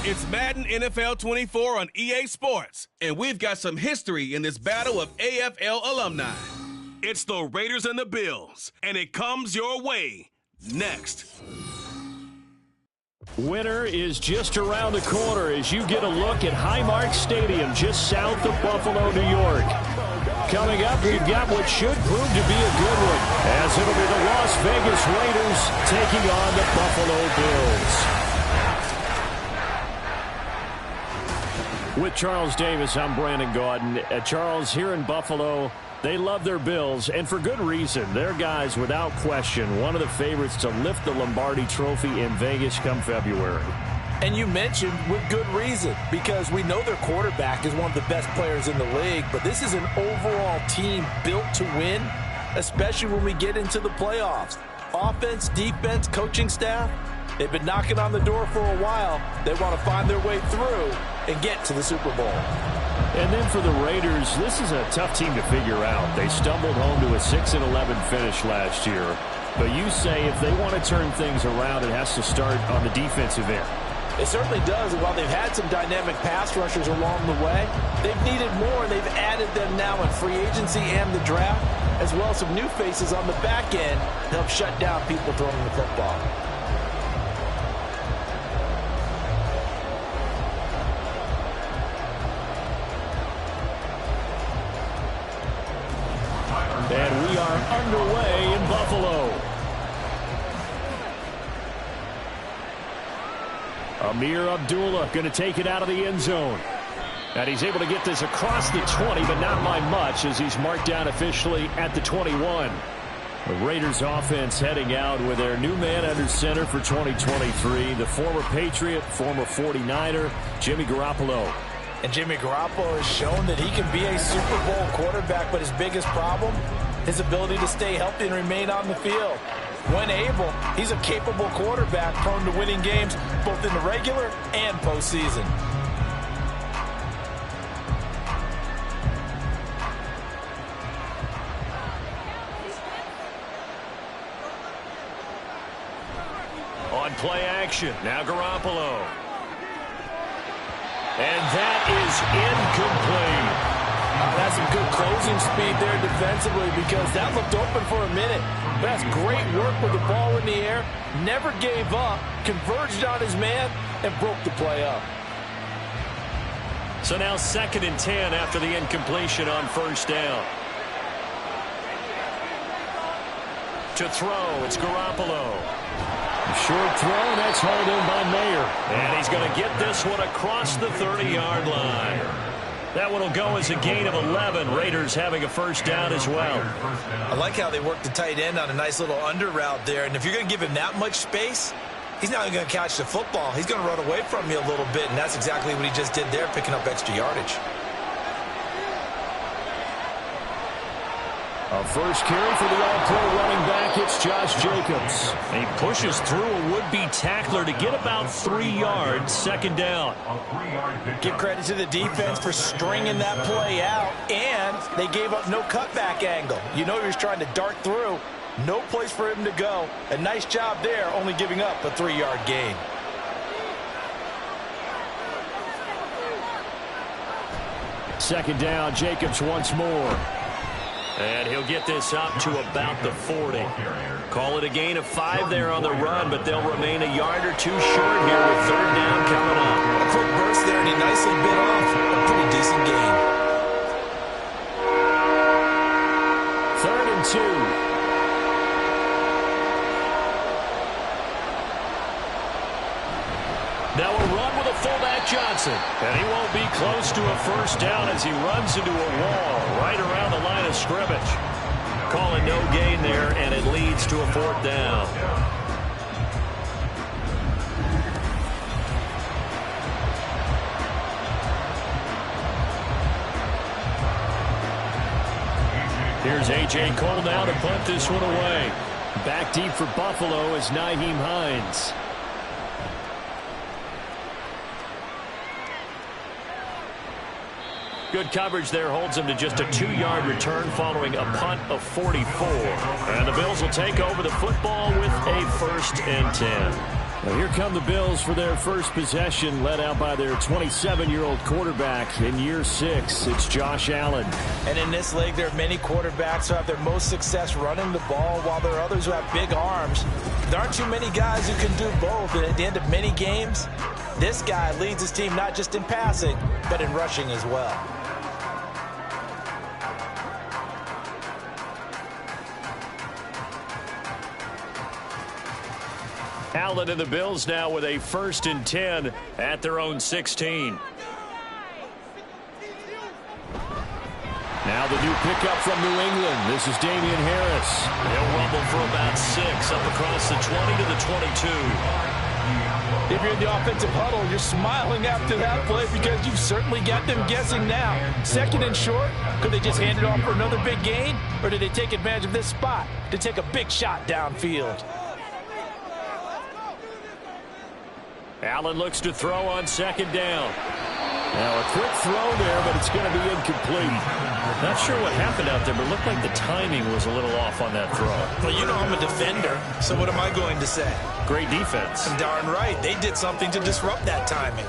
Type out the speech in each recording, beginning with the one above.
It's Madden NFL 24 on EA Sports, and we've got some history in this battle of AFL alumni. It's the Raiders and the Bills, and it comes your way next. Winter is just around the corner as you get a look at Highmark Stadium just south of Buffalo, New York. Coming up, we've got what should prove to be a good one, as it'll be the Las Vegas Raiders taking on the Buffalo Bills. With Charles Davis, I'm Brandon Gaudin. Charles, here in Buffalo, they love their Bills, and for good reason. Their guys, without question, one of the favorites to lift the Lombardi Trophy in Vegas come February. And you mentioned with good reason, because we know their quarterback is one of the best players in the league, but this is an overall team built to win, especially when we get into the playoffs. Offense, defense, coaching staff, they've been knocking on the door for a while. They want to find their way through and get to the Super Bowl. And then for the Raiders, this is a tough team to figure out. They stumbled home to a 6-11 finish last year. But you say if they want to turn things around, it has to start on the defensive end. It certainly does. And while they've had some dynamic pass rushers along the way, they've needed more, and they've added them now in free agency and the draft, as well as some new faces on the back end to help shut down people throwing the football. And we are underway in Buffalo. Amir Abdullah going to take it out of the end zone. And he's able to get this across the 20, but not by much, as he's marked down officially at the 21. The Raiders offense heading out with their new man under center for 2023, the former Patriot, former 49er, Jimmy Garoppolo. And Jimmy Garoppolo has shown that he can be a Super Bowl quarterback, but his biggest problem, his ability to stay healthy and remain on the field. When able, he's a capable quarterback prone to winning games both in the regular and postseason. On play action, now Garoppolo. And that is incomplete. That's some good closing speed there defensively, because that looked open for a minute. But that's great work with the ball in the air. Never gave up, converged on his man, and broke the play up. So now 2nd and 10 after the incompletion on first down. To throw, it's Garoppolo. Short throw, that's hauled in by Mayer. And he's going to get this one across the 30-yard line. That one will go as a gain of 11. Raiders having a first down as well. I like how they worked the tight end on a nice little under route there. And if you're going to give him that much space, he's not going to catch the football. He's going to run away from you a little bit, and that's exactly what he just did there, picking up extra yardage. A first carry for the all-pro running back, it's Josh Jacobs. And he pushes through a would-be tackler to get about 3 yards, 2nd down. Give credit to the defense for stringing that play out, and they gave up no cutback angle. You know he was trying to dart through. No place for him to go. A nice job there, only giving up a 3-yard gain. Second down, Jacobs once more. And he'll get this up to about the 40. Call it a gain of 5 there on the run, but they'll remain a yard or two short here with 3rd down coming up. A quick burst there, and he nicely bit off a pretty decent gain. 3rd and 2. Now a run with a fullback Johnson. And he won't be close to a first down as he runs into a wall right around the line of scrimmage. Calling no gain there, and it leads to a 4th down. Here's A.J. Cole now to punt this one away. Back deep for Buffalo is Nyheim Hines. Good coverage there holds him to just a 2-yard return following a punt of 44. And the Bills will take over the football with a 1st and 10. Well, here come the Bills for their first possession, led out by their 27-year-old quarterback in year 6. It's Josh Allen. And in this league, there are many quarterbacks who have their most success running the ball, while there are others who have big arms. There aren't too many guys who can do both, and at the end of many games, this guy leads his team not just in passing, but in rushing as well. Allen and the Bills now with a 1st and 10 at their own 16. Now the new pickup from New England. This is Damian Harris. They'll rumble for about 6 up across the 20 to the 22. If you're in the offensive huddle, you're smiling after that play because you've certainly got them guessing now. 2nd and short, could they just hand it off for another big gain? Or did they take advantage of this spot to take a big shot downfield? Allen looks to throw on 2nd down. Now a quick throw there, but it's going to be incomplete. Not sure what happened out there, but it looked like the timing was a little off on that throw. Well, you know I'm a defender, so what am I going to say? Great defense. Darn right. They did something to disrupt that timing.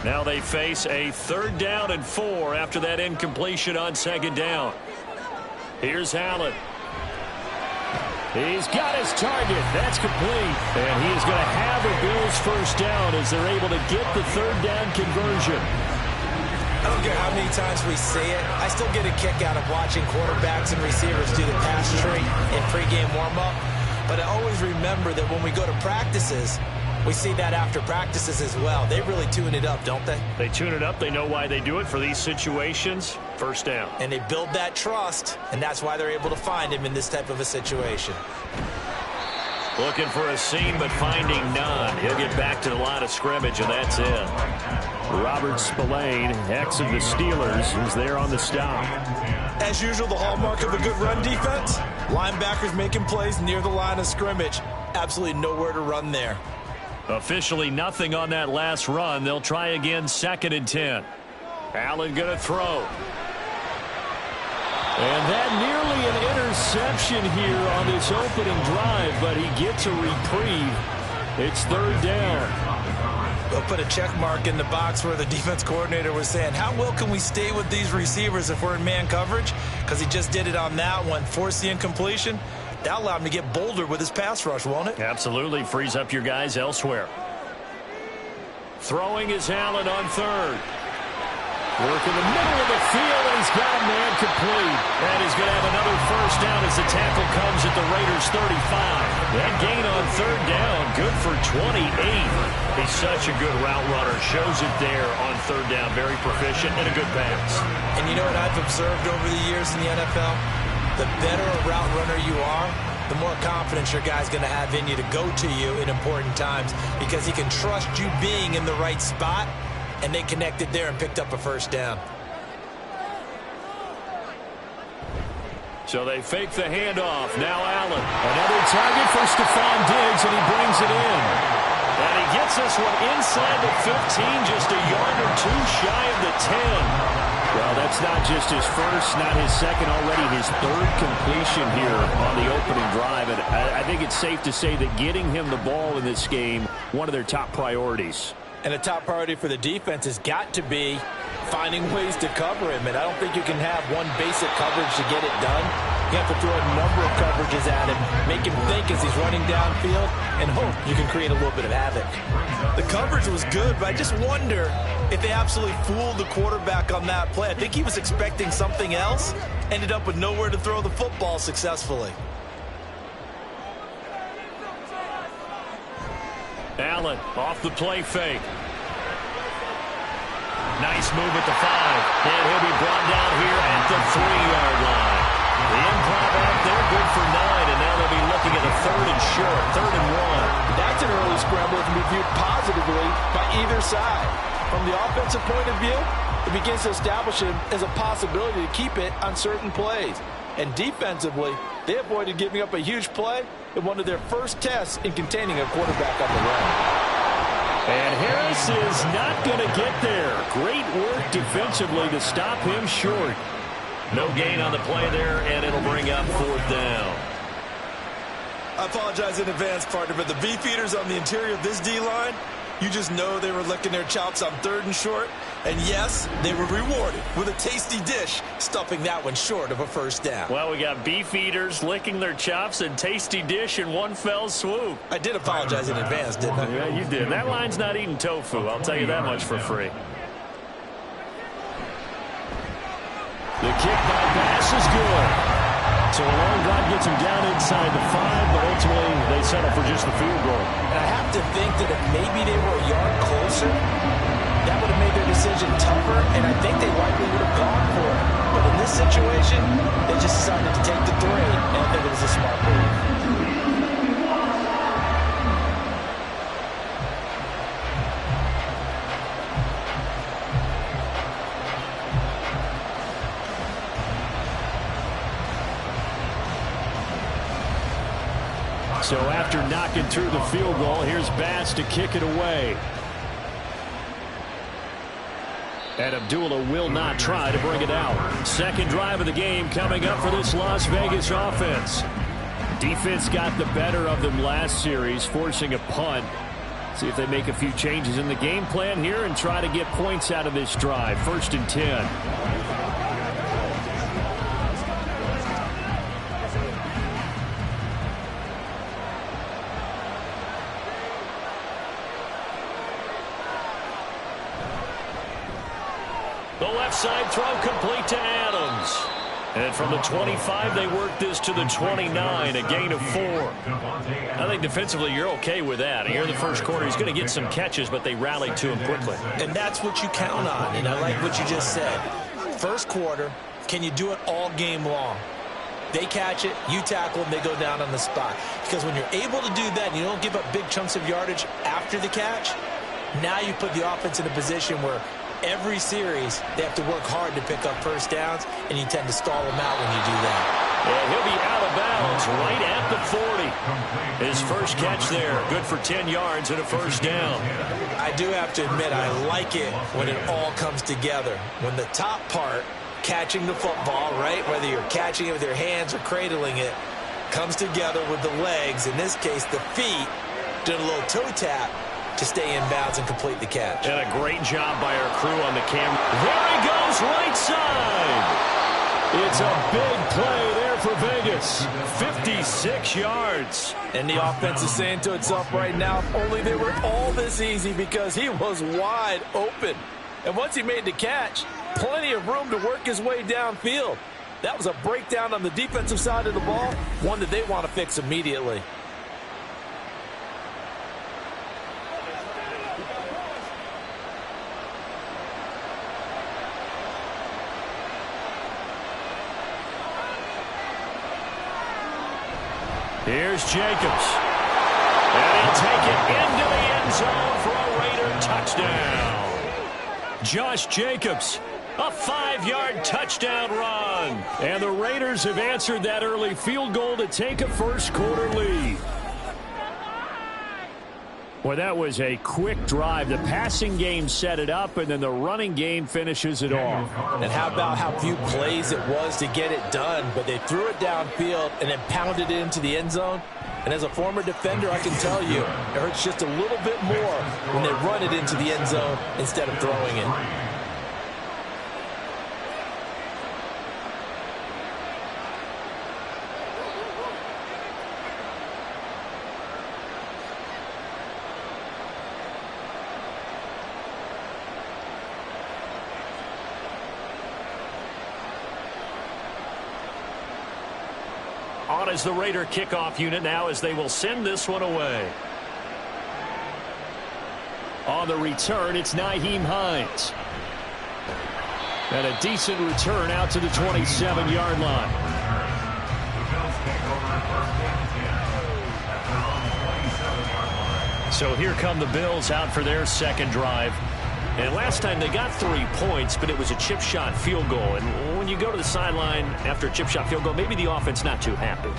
Now they face a 3rd down and 4 after that incompletion on 2nd down. Here's Allen. He's got his target. That's complete. And he is going to have a Bills 1st down as they're able to get the 3rd down conversion. I don't care how many times we see it. I still get a kick out of watching quarterbacks and receivers do the pass tree in pregame warm-up. But I always remember that when we go to practices, we see that after practices as well. They really tune it up, don't they? They tune it up. They know why they do it for these situations. 1st down. And they build that trust, and that's why they're able to find him in this type of a situation. Looking for a seam, but finding none. He'll get back to the line of scrimmage, and that's it. Robert Spillane, ex of the Steelers, is there on the stop. As usual, the hallmark of a good run defense, linebackers making plays near the line of scrimmage. Absolutely nowhere to run there. Officially nothing on that last run. They'll try again 2nd and 10. Allen going to throw. And that nearly an interception here on this opening drive, but he gets a reprieve. It's 3rd down. We'll put a check mark in the box where the defense coordinator was saying, how well can we stay with these receivers if we're in man coverage? Because he just did it on that one, forced the incompletion. That allowed him to get bolder with his pass rush, won't it? Absolutely. Frees up your guys elsewhere. Throwing is Allen on 3rd. Work in the middle of the field, and he's got a man complete. And he's going to have another 1st down as the tackle comes at the Raiders' 35. That gain on 3rd down, good for 28. He's such a good route runner. Shows it there on 3rd down. Very proficient and a good pass. And you know what I've observed over the years in the NFL? The better a route runner you are, the more confidence your guy's going to have in you to go to you in important times because he can trust you being in the right spot, and they connected there and picked up a 1st down. So they fake the handoff. Now Allen. Another target for Stephon Diggs, and he brings it in. And he gets this one inside the 15, just a yard or 2 shy of the 10. Well, that's not just his 1st, not his 2nd, already his 3rd completion here on the opening drive. And I think it's safe to say that getting him the ball in this game, one of their top priorities. And a top priority for the defense has got to be finding ways to cover him. And I don't think you can have one basic coverage to get it done. You have to throw a number of coverages at him, make him think as he's running downfield, and hope you can create a little bit of havoc. The coverage was good, but I just wonder if they absolutely fooled the quarterback on that play. I think he was expecting something else, ended up with nowhere to throw the football successfully. Allen off the play fake. Nice move at the 5. And he'll be brought down here at the 3-yard line. The improv out there, good for 9. And now they'll be looking at a 3rd and short, 3rd and 1. That's an early scramble that can be viewed positively by either side. From the offensive point of view, it begins to establish him as a possibility to keep it on certain plays. And defensively, they avoided giving up a huge play in one of their first tests in containing a quarterback on the run. And Harris is not going to get there. Great work defensively to stop him short. No gain on the play there, and it'll bring up 4th down. I apologize in advance, partner, but the beefeaters on the interior of this D-line, you just know they were licking their chops on 3rd and short. And yes, they were rewarded with a tasty dish, stuffing that one short of a first down. Well, we got beefeaters licking their chops and tasty dish in one fell swoop. I did apologize in advance, didn't I? Yeah, you did. That line's not eating tofu. I'll tell you that much for free. The kick by pass is good. So a long drive gets him down inside the 5, but ultimately they settle for just the field goal. And I have to think that if maybe they were a yard closer, that would have made their decision tougher, and I think they likely would have gone for it. But in this situation, they just decided to take the 3, and I think it was a smart move. So after knocking through the field goal, here's Bass to kick it away. And Abdullah will not try to bring it out. Second drive of the game coming up for this Las Vegas offense. Defense got the better of them last series, forcing a punt. See if they make a few changes in the game plan here and try to get points out of this drive. 1st and 10. The left side throw complete to Adams. And from the 25, they work this to the 29, a gain of 4. I think defensively you're okay with that. And here in the first quarter, he's going to get some catches, but they rallied to him quickly. And that's what you count on, and I like what you just said. First quarter, can you do it all game long? They catch it, you tackle them, they go down on the spot. Because when you're able to do that and you don't give up big chunks of yardage after the catch, now you put the offense in a position where every series, they have to work hard to pick up first downs, and you tend to stall them out when you do that. And he'll be out of bounds right at the 40. His first catch there, good for 10 yards and a first down. I do have to admit, I like it when it all comes together. When the top part, catching the football, right, whether you're catching it with your hands or cradling it, comes together with the legs, in this case the feet, doing a little toe tap to stay in bounds and complete the catch. And a great job by our crew on the camera. There he goes, right side. It's a big play there for Vegas. 56 yards. And the offense is saying to itself right now, if only they were all this easy, because he was wide open. And once he made the catch, plenty of room to work his way downfield. That was a breakdown on the defensive side of the ball, one that they want to fix immediately. Here's Jacobs. And he'll take it into the end zone for a Raider touchdown. Josh Jacobs, a 5-yard touchdown run. And the Raiders have answered that early field goal to take a first quarter lead. Well, that was a quick drive. The passing game set it up, and then the running game finishes it off. And how about how few plays it was to get it done, but they threw it downfield and then pounded it into the end zone. And as a former defender, I can tell you, it hurts just a little bit more when they run it into the end zone instead of throwing it. On as the Raider kickoff unit now, as they will send this one away. On the return, it's Nyheim Hines. And a decent return out to the 27-yard line. So here come the Bills out for their second drive. And last time they got 3 points, but it was a chip shot field goal. And when you go to the sideline after a chip shot field goal, maybe the offense not too happy.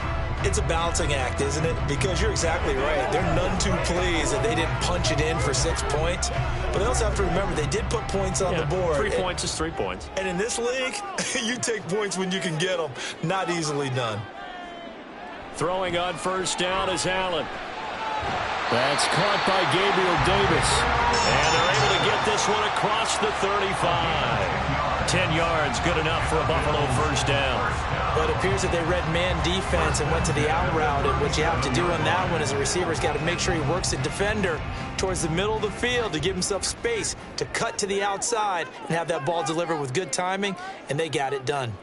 It's a balancing act, isn't it? Because you're exactly right. They're none too pleased that they didn't punch it in for 6 points. But they also have to remember they did put points on the board. 3 points is 3 points. And in this league, you take points when you can get them. Not easily done. Throwing on first down is Allen. That's caught by Gabriel Davis. And they're able to get this one across the 35. 10 yards, good enough for a Buffalo first down. But it appears that they read man defense and went to the out route. And what you have to do on that one is a receiver's got to make sure he works the defender towards the middle of the field to give himself space to cut to the outside and have that ball delivered with good timing, and they got it done.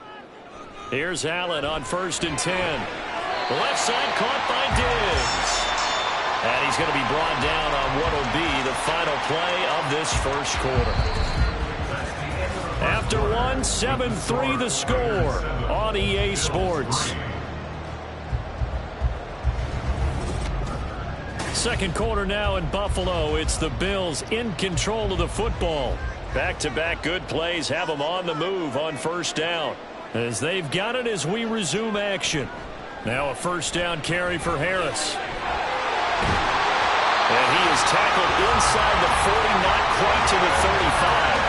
Here's Allen on 1st and 10. The left side caught by Diggs. And he's going to be brought down on what will be the final play of this first quarter. After 1, 7-3 the score on EA Sports. Second quarter now in Buffalo. It's the Bills in control of the football. Back-to-back good plays have them on the move on first down. As they've got it as we resume action. Now a first down carry for Harris. And he is tackled inside the 40, not quite to the 35.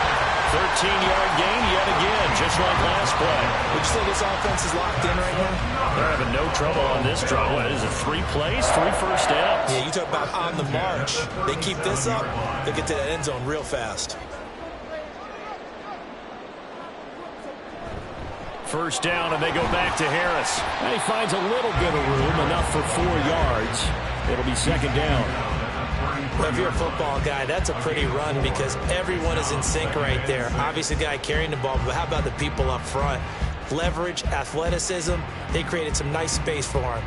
13-yard gain yet again, just like last play. Would you say this offense is locked in right now? They're having no trouble on this drive. What is it, 3 plays, 3 first downs? Yeah, you talk about on the march. They keep this up, they'll get to that end zone real fast. First down, and they go back to Harris. And he finds a little bit of room, enough for 4 yards. It'll be second down. Well, if you're a football guy, that's a pretty run because everyone is in sync right there. Obviously, the guy carrying the ball, but how about the people up front? Leverage, athleticism, they created some nice space for him.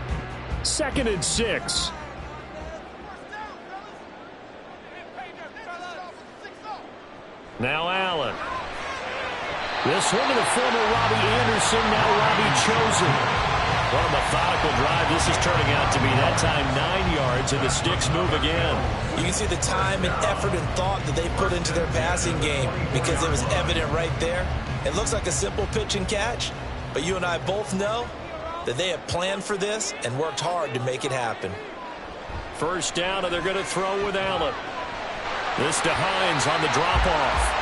2nd and 6. Now Allen. This one to the former Robbie Anderson, now Robbie Chosen. What a methodical drive this is turning out to be. That time 9 yards, and the sticks move again. You can see the time and effort and thought that they put into their passing game because it was evident right there. It looks like a simple pitch and catch, but you and I both know that they have planned for this and worked hard to make it happen. First down, and they're going to throw with Allen. This to Hines on the drop-off.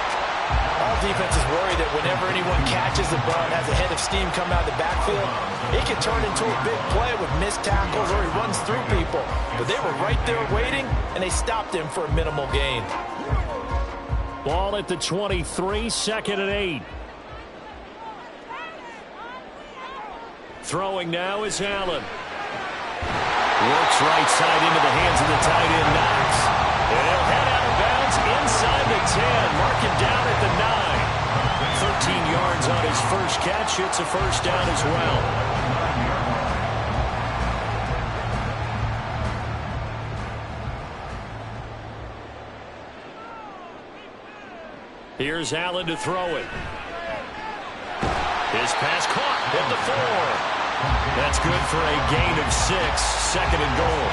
All defenses worry that whenever anyone catches the ball and has a head of steam come out of the backfield, it can turn into a big play with missed tackles or he runs through people. But they were right there waiting, and they stopped him for a minimal gain. Ball at the 23, 2nd and 8. Throwing now is Allen. Works right side into the hands of the tight end, Knox. And he'll head out of bounds inside the 10. Mark him down at the 9. 13 yards on his first catch. It's a first down as well. Here's Allen to throw it. His pass caught at the 4. That's good for a gain of 6. 2nd and goal.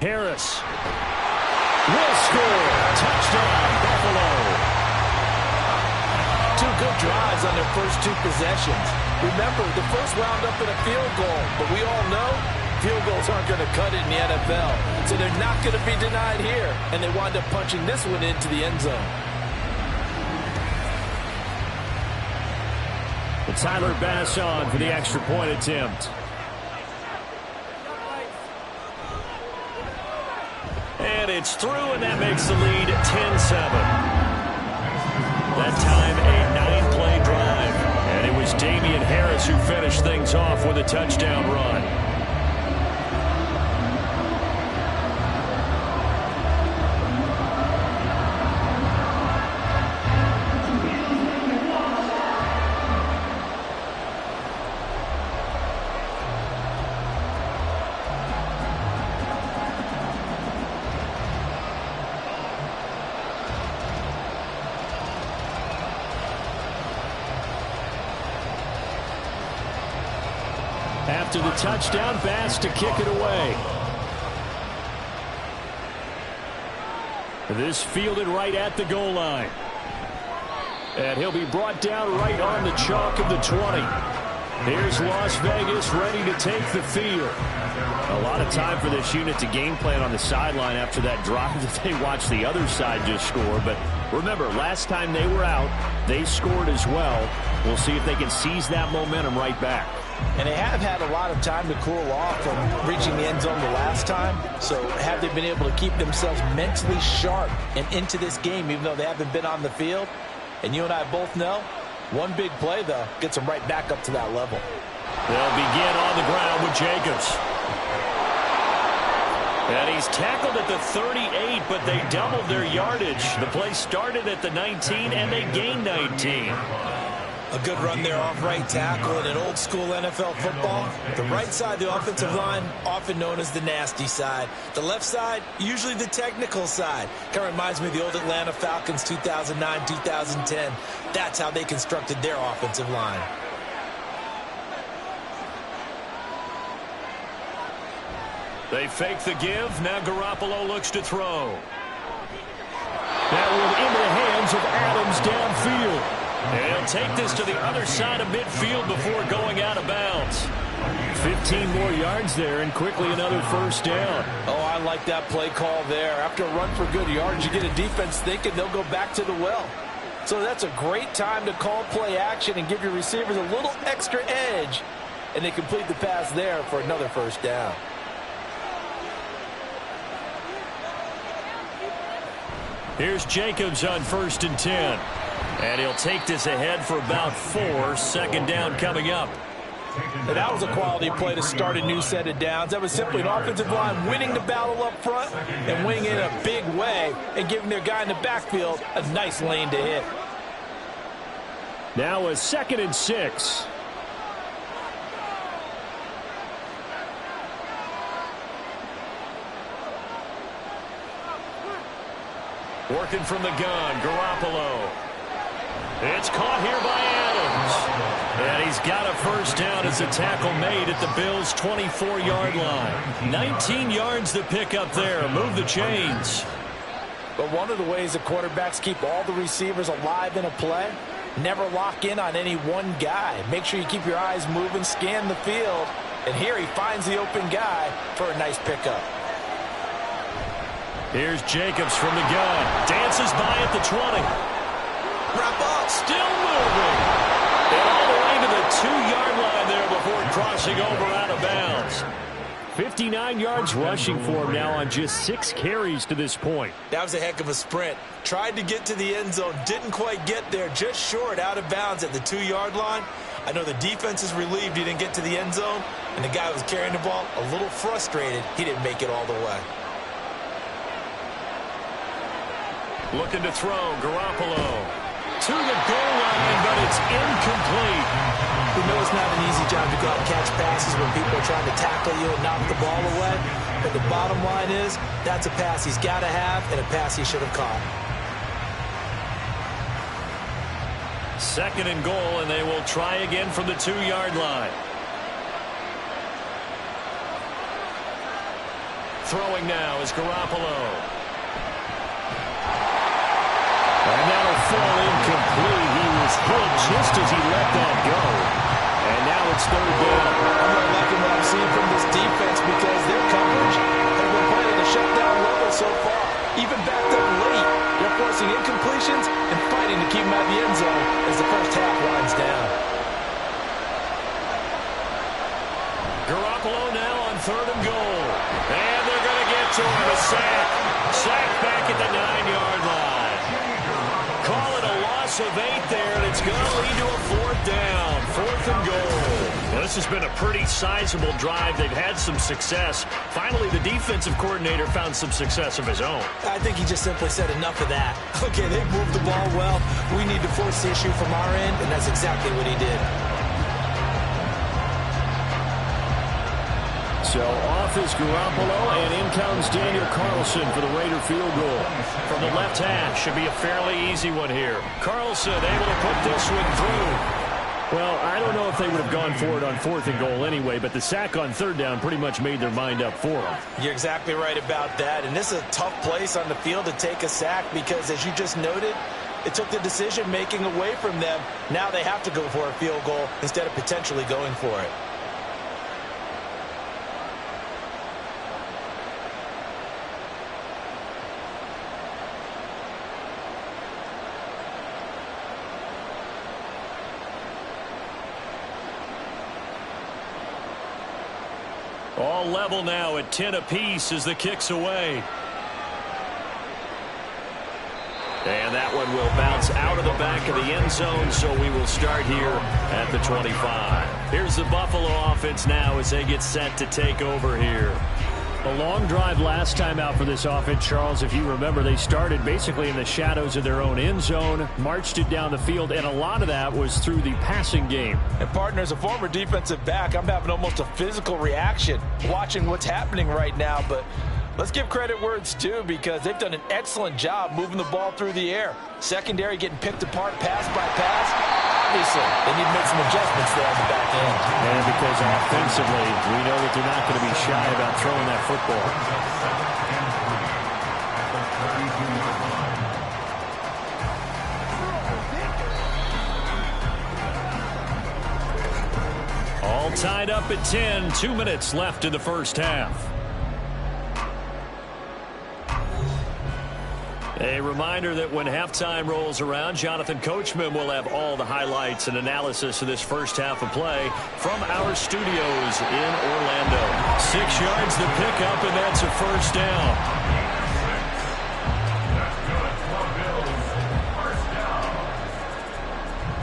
Harris will score. Touchdown, Buffalo. 2 good drives on their first 2 possessions. Remember, the first wound up in a field goal, but we all know field goals aren't going to cut it in the NFL. So they're not going to be denied here, and they wind up punching this one into the end zone. But Tyler Bass on for the extra point attempt. And it's through, and that makes the lead 10-7. That time, a 9-play drive. And it was Damian Harris who finished things off with a touchdown run. After the touchdown, Bass to kick it away. This fielded right at the goal line. And he'll be brought down right on the chalk of the 20. Here's Las Vegas ready to take the field. A lot of time for this unit to game plan on the sideline after that drive that they watched the other side just score. But remember, last time they were out, they scored as well. We'll see if they can seize that momentum right back. And they have had a lot of time to cool off from reaching the end zone the last time. So have they been able to keep themselves mentally sharp and into this game, even though they haven't been on the field? And you and I both know, one big play, though, gets them right back up to that level. They'll begin on the ground with Jacobs. And he's tackled at the 38, but they doubled their yardage. The play started at the 19, and they gained 19. A good run there off right tackle in an old-school NFL football. The right side of the offensive line, often known as the nasty side. The left side, usually the technical side. Kind of reminds me of the old Atlanta Falcons 2009, 2010. That's how they constructed their offensive line. They fake the give. Now Garoppolo looks to throw. That one into the hands of Adams downfield. And he'll take this to the other side of midfield before going out of bounds. 15 more yards there, and quickly another first down. Oh, I like that play call there. After a run for good yards, you get a defense thinking they'll go back to the well. So that's a great time to call play action and give your receivers a little extra edge. And they complete the pass there for another first down. Here's Jacobs on 1st and 10. And he'll take this ahead for about 4. Second down coming up. And that was a quality play to start a new set of downs. That was simply an offensive line winning the battle up front and winning in a big way and giving their guy in the backfield a nice lane to hit. Now a 2nd and 6. Working from the gun, Garoppolo. It's caught here by Adams. And he's got a first down as a tackle made at the Bills' 24-yard line. 19 yards to pick up there. Move the chains. But one of the ways the quarterbacks keep all the receivers alive in a play, never lock in on any one guy. Make sure you keep your eyes moving, scan the field. And here he finds the open guy for a nice pickup. Here's Jacobs from the gun. Dances by at the 20. Wrap up. Still moving. And all the way to the 2-yard line there before crossing over out of bounds. 59 yards rushing for him now on just 6 carries to this point. That was a heck of a sprint. Tried to get to the end zone. Didn't quite get there. Just short out of bounds at the 2-yard line. I know the defense is relieved he didn't get to the end zone. And the guy who was carrying the ball, a little frustrated, he didn't make it all the way. Looking to throw, Garoppolo. To the goal line, but it's incomplete. We know it's not an easy job to go out and catch passes when people are trying to tackle you and knock the ball away. But the bottom line is, that's a pass he's got to have and a pass he should have caught. 2nd and goal, and they will try again from the 2-yard line. Throwing now is Garoppolo. And that'll fall incomplete. He was hit just as he let that go. And now it's 3rd down. I'm really liking what I'm seeing from this defense because their coverage has been playing at a shutdown level so far. Even backed up late, they're forcing incompletions and fighting to keep them out of the end zone as the first half winds down. Garoppolo now on 3rd and goal. And they're going to get to him. A sack. Sack back at the 9-yard line. Call it a loss of 8 there, and it's going to lead to a 4th down. 4th and goal. Well, this has been a pretty sizable drive. They've had some success. Finally, the defensive coordinator found some success of his own. I think he just simply said enough of that. Okay, they've moved the ball well. We need to force the issue from our end, and that's exactly what he did. So off is Garoppolo, and in comes Daniel Carlson for the Raider field goal. From the left hash, should be a fairly easy one here. Carlson able to put this one through. Well, I don't know if they would have gone for it on 4th and goal anyway, but the sack on 3rd down pretty much made their mind up for them. You're exactly right about that, and this is a tough place on the field to take a sack because, as you just noted, It took the decision-making away from them. Now they have to go for a field goal instead of potentially going for it. All level now at 10 apiece as the kick's away. And that one will bounce out of the back of the end zone, so we will start here at the 25. Here's the Buffalo offense now as they get set to take over here. A long drive last time out for this offense, Charles. If you remember, they started basically in the shadows of their own end zone, marched it down the field, and a lot of that was through the passing game. And partner, as a former defensive back, I'm having almost a physical reaction watching what's happening right now. But let's give credit where it's due, because they've done an excellent job moving the ball through the air. Secondary getting picked apart pass by pass. Obviously, they need to make some adjustments there on the back end. And because offensively, we know that they're not going to be shy about throwing that football. All tied up at 10, 2 minutes left in the first half. A reminder that when halftime rolls around, Jonathan Coachman will have all the highlights and analysis of this first half of play from our studios in Orlando. 6 yards the pickup, and that's a first down.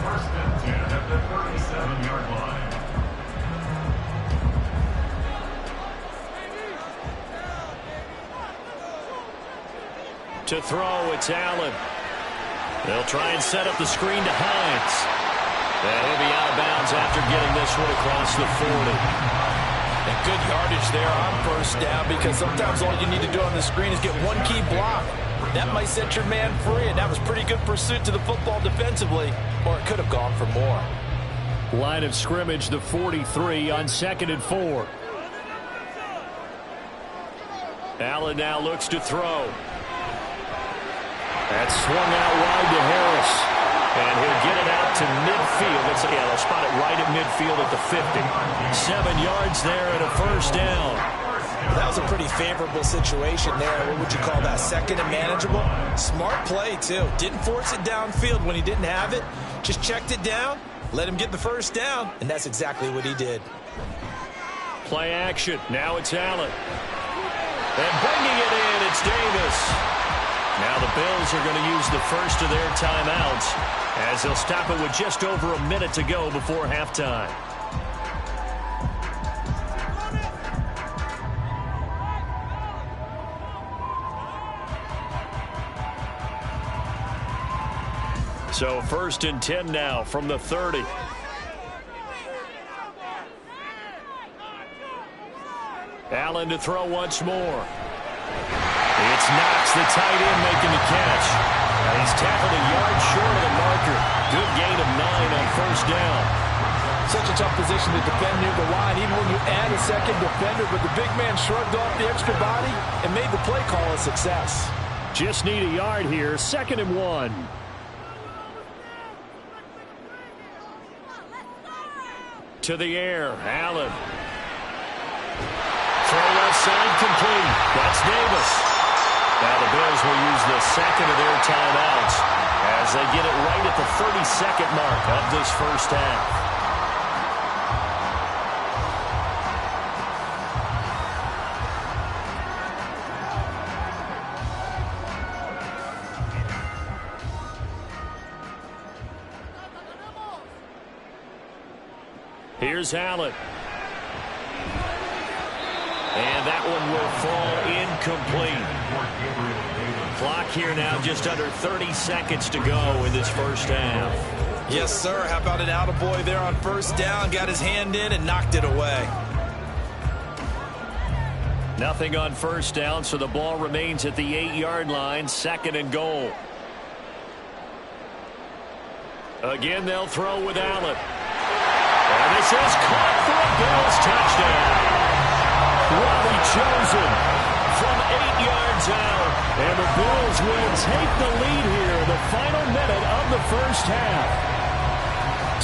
First and 10 at the 37-yard line. To throw, it's Allen. They'll try and set up the screen to Hines. And he'll be out of bounds after getting this one across the 40. And good yardage there on first down, because sometimes all you need to do on the screen is get one key block. That might set your man free, and that was pretty good pursuit to the football defensively, or it could have gone for more. Line of scrimmage, the 43 on 2nd and 4. Allen now looks to throw. That's swung out wide to Harris. And he'll get it out to midfield. They'll spot it right at midfield at the 50. 7 yards there and a first down. That was a pretty favorable situation there. What would you call that? Second and manageable? Smart play, too. Didn't force it downfield when he didn't have it. Just checked it down, let him get the first down, and that's exactly what he did. Play action. Now it's Allen. And bringing it in, it's Davis. Now the Bills are going to use the first of their timeouts as they'll stop it with just over a minute to go before halftime. So 1st and 10 now from the 30. Allen to throw once more. It's Knox, the tight end, making the catch. And he's tackled a yard short of the marker. Good gain of 9 on first down. Such a tough position to defend near the line, even when you add a second defender, but the big man shrugged off the extra body and made the play call a success. Just need a yard here, 2nd and 1. To the air, Allen. Throw left side complete. That's Davis. Now the Bills will use the second of their timeouts as they get it right at the 32nd mark of this first half. Here's Allen. And that one will fall incomplete. Clock here now, just under 30 seconds to go in this first half. Yes, sir. How about an attaboy there on first down? Got his hand in and knocked it away. Nothing on first down, so the ball remains at the 8-yard line, 2nd and goal. Again, they'll throw with Allen. And this is caught for a Bills touchdown. Robbie Chosen from 8 yards out. And the Bills will take the lead here in the final minute of the first half.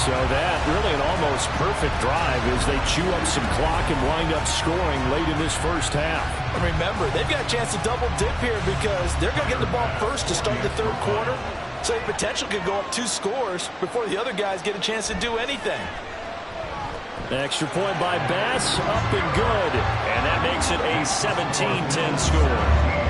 So that really an almost perfect drive as they chew up some clock and wind up scoring late in this first half. And remember, they've got a chance to double dip here because they're going to get the ball first to start the third quarter. So the potential could go up 2 scores before the other guys get a chance to do anything. Extra point by Bass, up and good. And that makes it a 17-10 score.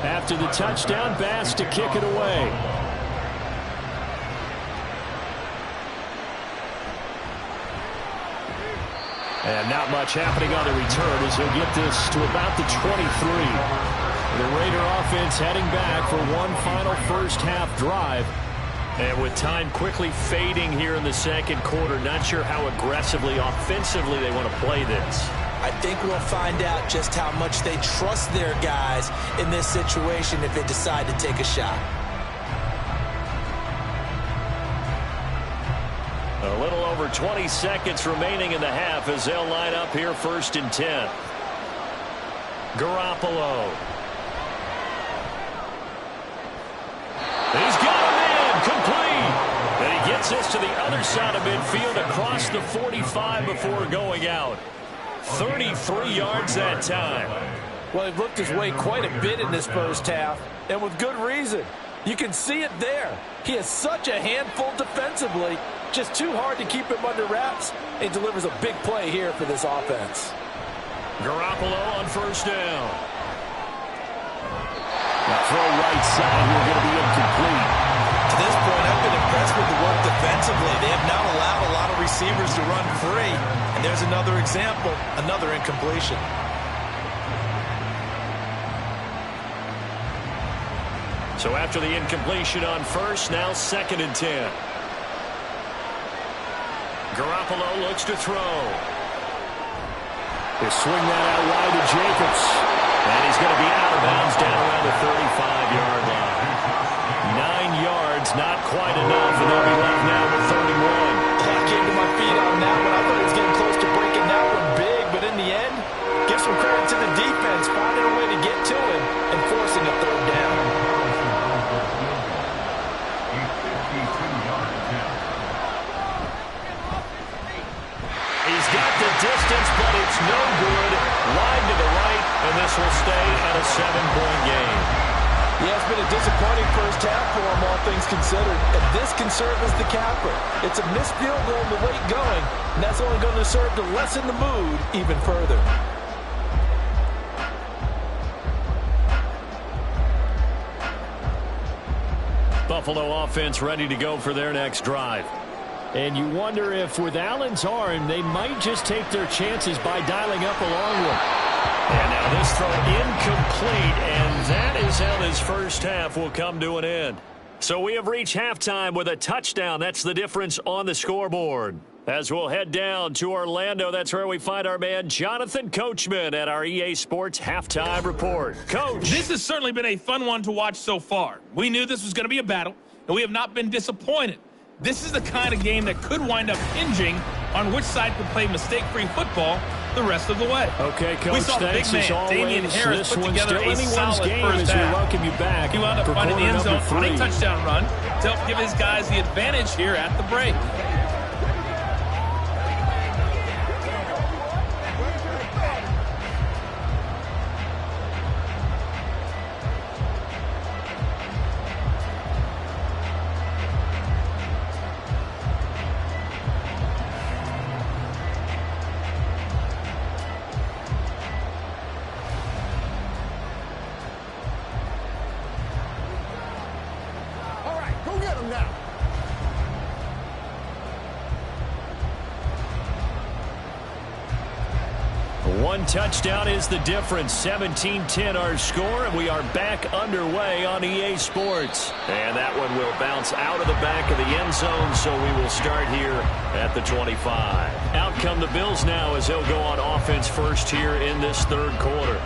After the touchdown, Bass to kick it away. And not much happening on the return as he'll get this to about the 23. The Raider offense heading back for one final first half drive. And with time quickly fading here in the second quarter, not sure how aggressively, offensively they want to play this. I think we'll find out just how much they trust their guys in this situation if they decide to take a shot. A little over 20 seconds remaining in the half as they'll line up here 1st and 10. Garoppolo. He's got him in, complete. And he gets this to the other side of midfield across the 45 before going out. 33 yards that time. Well, he looked his way quite a bit in this first half, and with good reason. You can see it there. He has such a handful defensively, just too hard to keep him under wraps. He delivers a big play here for this offense. Garoppolo on 1st down. The throw right side here going to be incomplete. To this point, I've been impressed with the work defensively. They have not allowed a lot of receivers to run free. And there's another example, another incompletion. So after the incompletion on 1st, now 2nd and 10. Garoppolo looks to throw. They swing that out wide to Jacobs. And he's going to be out of bounds down around the 35-yard line. 9 yards, not quite enough, and they'll be left now with 31. I came to my feet on that one. I thought he was getting close to breaking that one big, but in the end, give some credit to the defense, finding a way to get to him and forcing a 3rd down. He's got the distance, but it's no good. Wide to the right, and this will stay at a 7-point game. Yeah, it's been a disappointing first half for him, all things considered. And this can serve as the capper. It's a missed field goal and the late going, and that's only going to serve to lessen the mood even further. Buffalo offense ready to go for their next drive. And you wonder if with Allen's arm, they might just take their chances by dialing up a long one. And now this throw incomplete, and that is how this first half will come to an end. So we have reached halftime with a touchdown. That's the difference on the scoreboard. As we'll head down to Orlando, that's where we find our man Jonathan Coachman at our EA Sports Halftime Report. Coach. This has certainly been a fun one to watch so far. We knew this was going to be a battle, and we have not been disappointed. This is the kind of game that could wind up hinging on which side could play mistake-free football the rest of the way. Okay, Coach, we saw the big man, Damian Harris, this put together a solid game first as we half. welcome you back. He wound up finding the end zone on a touchdown run to help give his guys the advantage here at the break. One touchdown is the difference. 17-10 our score, and we are back underway on EA Sports. And that one will bounce out of the back of the end zone, so we will start here at the 25. Out come the Bills now as they'll go on offense first here in this third quarter.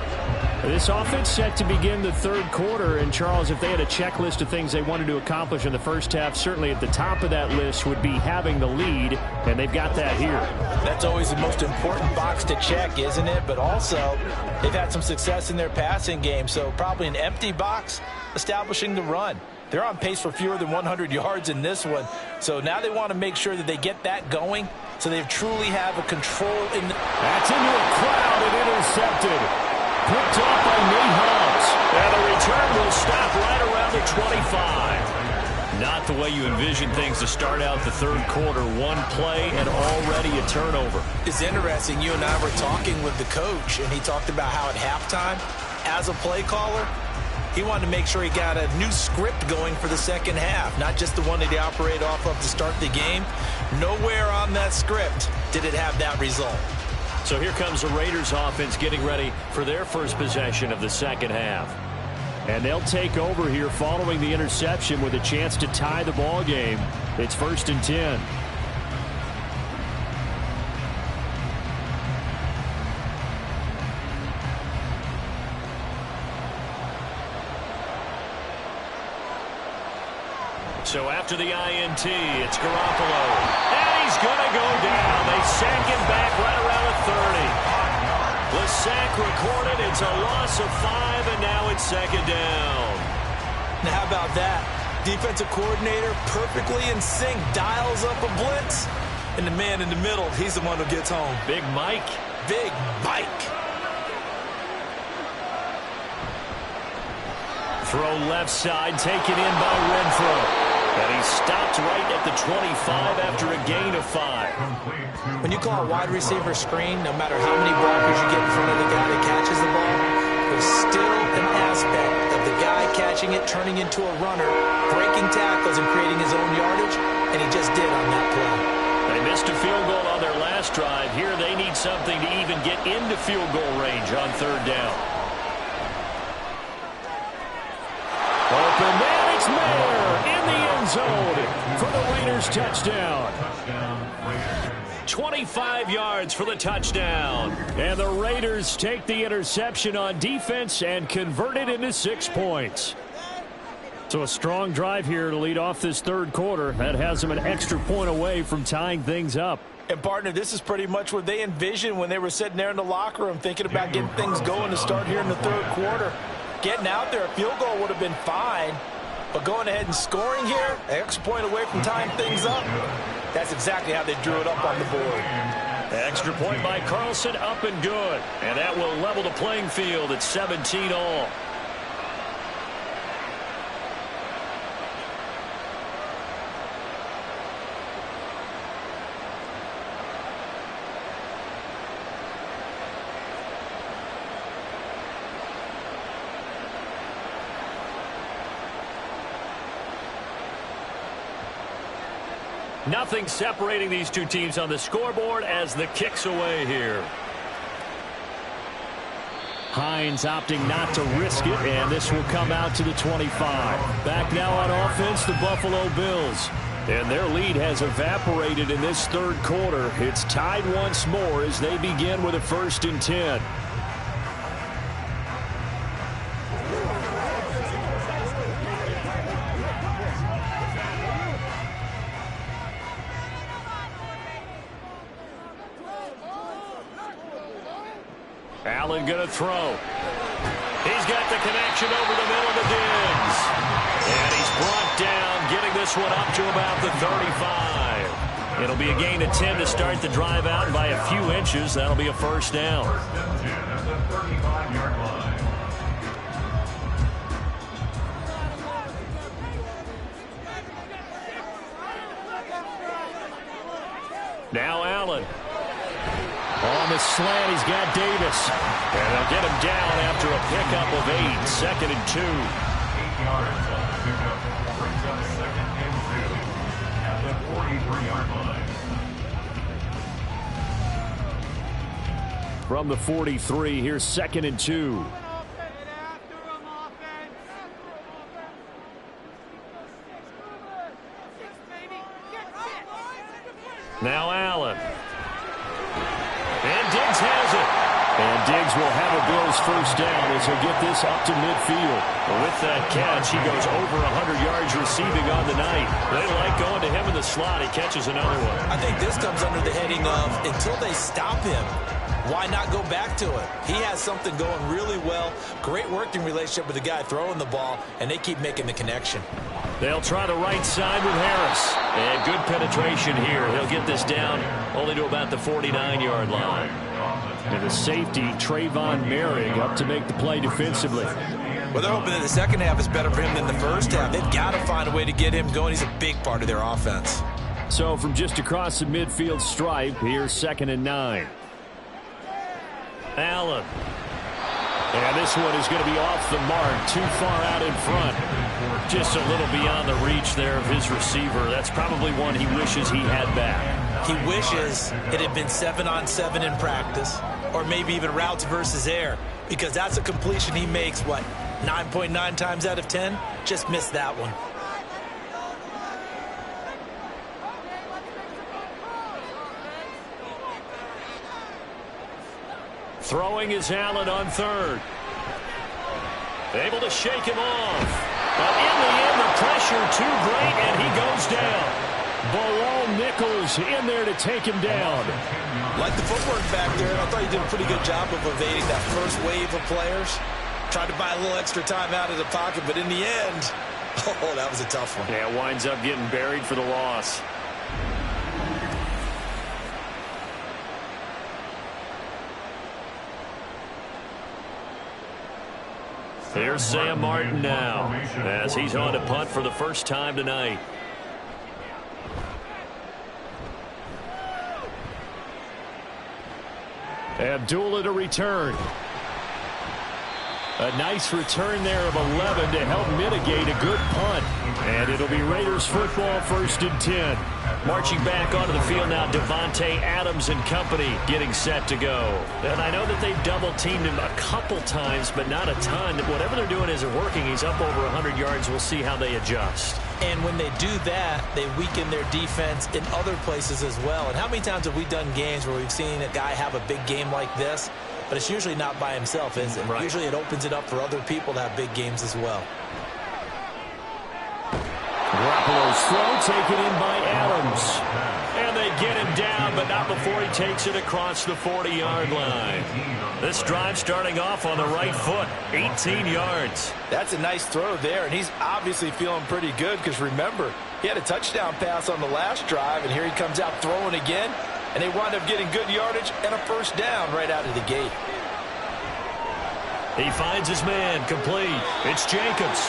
This offense set to begin the third quarter, and Charles, if they had a checklist of things they wanted to accomplish in the first half, certainly at the top of that list would be having the lead, and they've got that here. That's always the most important box to check, isn't it? But also, they've had some success in their passing game, so probably an empty box establishing the run. They're on pace for fewer than 100 yards in this one, so now they want to make sure that they get that going so they truly have a control in the... That's into a crowd and intercepted. Picked off by Nate Hobbs. And the return will stop right around the 25. Not the way you envision things to start out the third quarter. One play and already a turnover. It's interesting. You and I were talking with the coach, and he talked about how at halftime, as a play caller, he wanted to make sure he got a new script going for the second half, not just the one that he operated off of to start the game. Nowhere on that script did it have that result. So here comes the Raiders offense getting ready for their first possession of the second half. And they'll take over here following the interception with a chance to tie the ball game. It's 1st and 10. So after the INT, it's Garoppolo. And he's going to go down. They sack him back right around the 30. The sack recorded. It's a loss of 5, and now it's second down. Now how about that? Defensive coordinator perfectly in sync, dials up a blitz. And the man in the middle, he's the one who gets home. Big Mike. Big Mike. Throw left side, taken in by Renfro. And he stopped right at the 25 after a gain of 5. When you call a wide receiver screen, no matter how many blockers you get in front of the guy that catches the ball, there's still an aspect of the guy catching it, turning into a runner, breaking tackles and creating his own yardage, and he just did on that play. They missed a field goal on their last drive. Here they need something to even get into field goal range on third down. Open man, it's Mayer in the end zone for the Raiders touchdown. 25 yards for the touchdown. And the Raiders take the interception on defense and convert it into 6 points. So a strong drive here to lead off this third quarter. That has them an extra point away from tying things up. And, partner, this is pretty much what they envisioned when they were sitting there in the locker room thinking about getting things going to start here in the third quarter. Getting out there, a field goal would have been fine. But going ahead and scoring here, an extra point away from tying things up, that's exactly how they drew it up on the board. Extra point by Carlson, up and good. And that will level the playing field at 17 all. Nothing separating these two teams on the scoreboard as the kick's away here. Hines opting not to risk it, and this will come out to the 25. Back now on offense, the Buffalo Bills. And their lead has evaporated in this third quarter. It's tied once more as they begin with a 1st and 10. Allen going to throw. He's got the connection over the middle to Diggs. And he's brought down, getting this one up to about the 35. It'll be a gain of 10 to start the drive out by a few inches. That'll be a 1st down. Now Allen. On the slant, he's got Davis. And they'll get him down after a pickup of 8. 2nd and 2. 8 yards on the pickup. Brings up 2nd and 2 at the 43-yard line. From the 43, here's 2nd and 2. Now Allen. And Diggs has it. And Diggs will have a Bills first down as he'll get this up to midfield. With that catch, he goes over 100 yards receiving on the night. They like going to him in the slot. He catches another one. I think this comes under the heading of until they stop him, why not go back to it? He has something going really well. Great working relationship with the guy throwing the ball, and they keep making the connection. They'll try the right side with Harris. And good penetration here. He'll get this down only to about the 49-yard line. And the safety, Trayvon Merrick, up to make the play defensively. Well, they're hoping that the second half is better for him than the first half. They've got to find a way to get him going. He's a big part of their offense. So from just across the midfield stripe, here's 2nd and 9. Allen. And this one is going to be off the mark, too far out in front. Just a little beyond the reach there of his receiver. That's probably one he wishes he had back. He wishes it had been 7-on-7 in practice, or maybe even routes versus air, because that's a completion he makes, 9.9 times out of 10? Just missed that one. Throwing is Allen on 3rd. Able to shake him off. But in the end, the pressure too great, and he goes down. Bilal Nichols in there to take him down. Like the footwork back there, I thought he did a pretty good job of evading that first wave of players. Tried to buy a little extra time out of the pocket, but in the end, oh, that was a tough one. Yeah, winds up getting buried for the loss. Here's Sam Martin now, as he's on to punt for the first time tonight. Abdullah to return. A nice return there of 11 to help mitigate a good punt. And it'll be Raiders football, 1st and 10. Marching back onto the field now, Devontae Adams and company getting set to go. And I know that they've double-teamed him a couple times, but not a ton. Whatever they're doing isn't working. He's up over 100 yards. We'll see how they adjust. And when they do that, they weaken their defense in other places as well. And how many times have we done games where we've seen a guy have a big game like this? But it's usually not by himself, is it? Right. Usually it opens it up for other people to have big games as well. Garoppolo's throw taken in by Adams. And they get him down, but not before he takes it across the 40-yard line. This drive starting off on the right foot, 18 yards. That's a nice throw there, and he's obviously feeling pretty good because, remember, he had a touchdown pass on the last drive, and here he comes out throwing again, and they wind up getting good yardage and a first down right out of the gate. He finds his man, complete. It's Jacobs.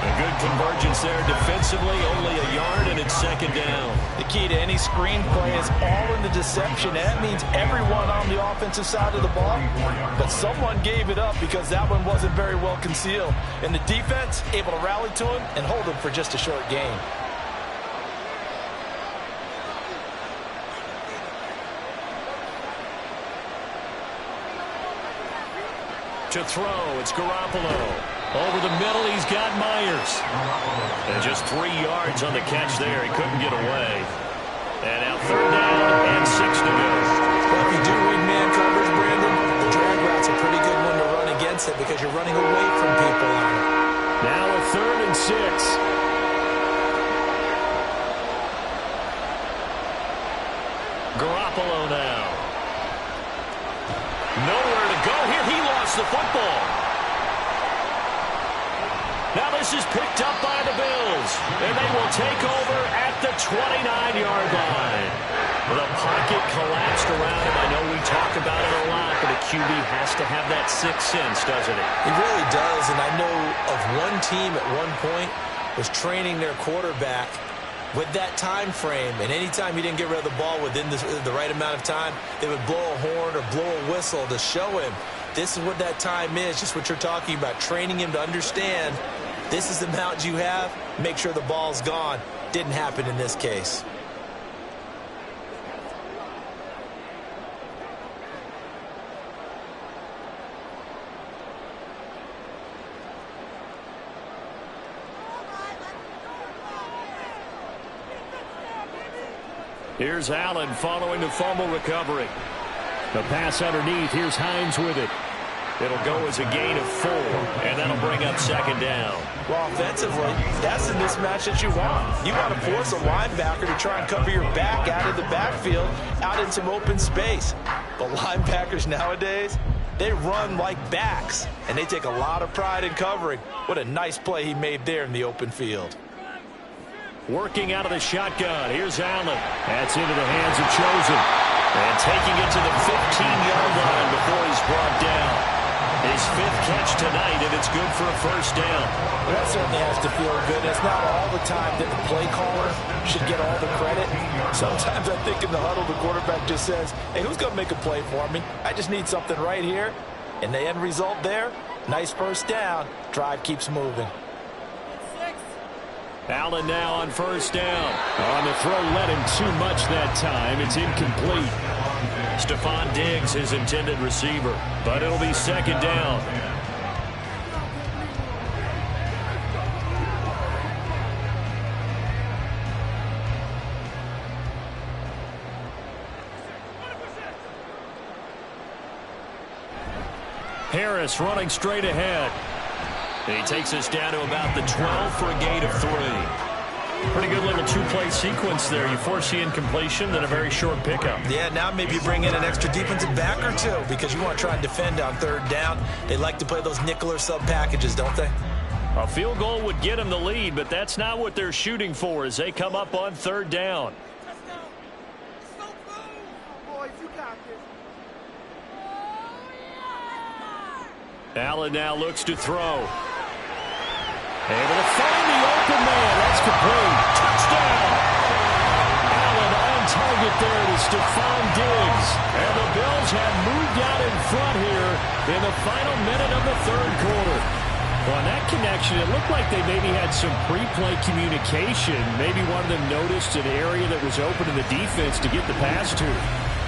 A good convergence there defensively, only a yard, and it's 2nd down. The key to any screen play is all in the deception. That means everyone on the offensive side of the ball, but someone gave it up because that one wasn't very well concealed. And the defense able to rally to him and hold him for just a short gain. To throw, it's Garoppolo. Over the middle, he's got Myers. And just 3 yards on the catch there. He couldn't get away. And now 3rd down and 6 to go. Well, if you do read man coverage, Brandon, the drag route's a pretty good one to run against it because you're running away from people on it. Now a 3rd and 6. Garoppolo now. Nowhere to go here. He lost the football. Now this is picked up by the Bills, and they will take over at the 29-yard line. The pocket collapsed around him. I know we talk about it a lot, but a QB has to have that sixth sense, doesn't it? He really does, and I know of one team at one point was training their quarterback with that time frame, and anytime he didn't get rid of the ball within the right amount of time, they would blow a horn or blow a whistle to show him this is what that time is, just what you're talking about, training him to understand this is the amount you have, make sure the ball's gone. Didn't happen in this case. Here's Allen following the fumble recovery. The pass underneath. Here's Hines with it. It'll go as a gain of 4, and that'll bring up second down. Well, offensively, that's the mismatch that you want. You want to force a linebacker to try and cover your back out of the backfield, out in some open space. But linebackers nowadays, they run like backs, and they take a lot of pride in covering. What a nice play he made there in the open field. Working out of the shotgun. Here's Allen. That's into the hands of Chosen. And taking it to the 15-yard line before he's brought down. His 5th catch tonight, and it's good for a first down. Well, that certainly has to feel good. It's not all the time that the play caller should get all the credit. Sometimes I think in the huddle, the quarterback just says, hey, who's going to make a play for me? I just need something right here. And the end result there, nice first down. Drive keeps moving. Allen now on first down. On the throw, led him too much that time. It's incomplete. Stephon Diggs, his intended receiver, but it'll be second down. Harris running straight ahead. He takes us down to about the 12 for a gain of 3. Pretty good little two-play sequence there. You force the incompletion, then a very short pickup. Yeah, now maybe you bring in an extra defensive back or two because you want to try and defend on third down. They like to play those nickel or sub packages, don't they? A field goal would get them the lead, but that's not what they're shooting for as they come up on third down. Allen now looks to throw. Able to find the open man. That's complete. Touchdown. Allen on target there to Stephon Diggs. And the Bills have moved out in front here in the final minute of the third quarter. Well, on that connection, it looked like they maybe had some pre-play communication. Maybe one of them noticed an area that was open in the defense to get the pass to.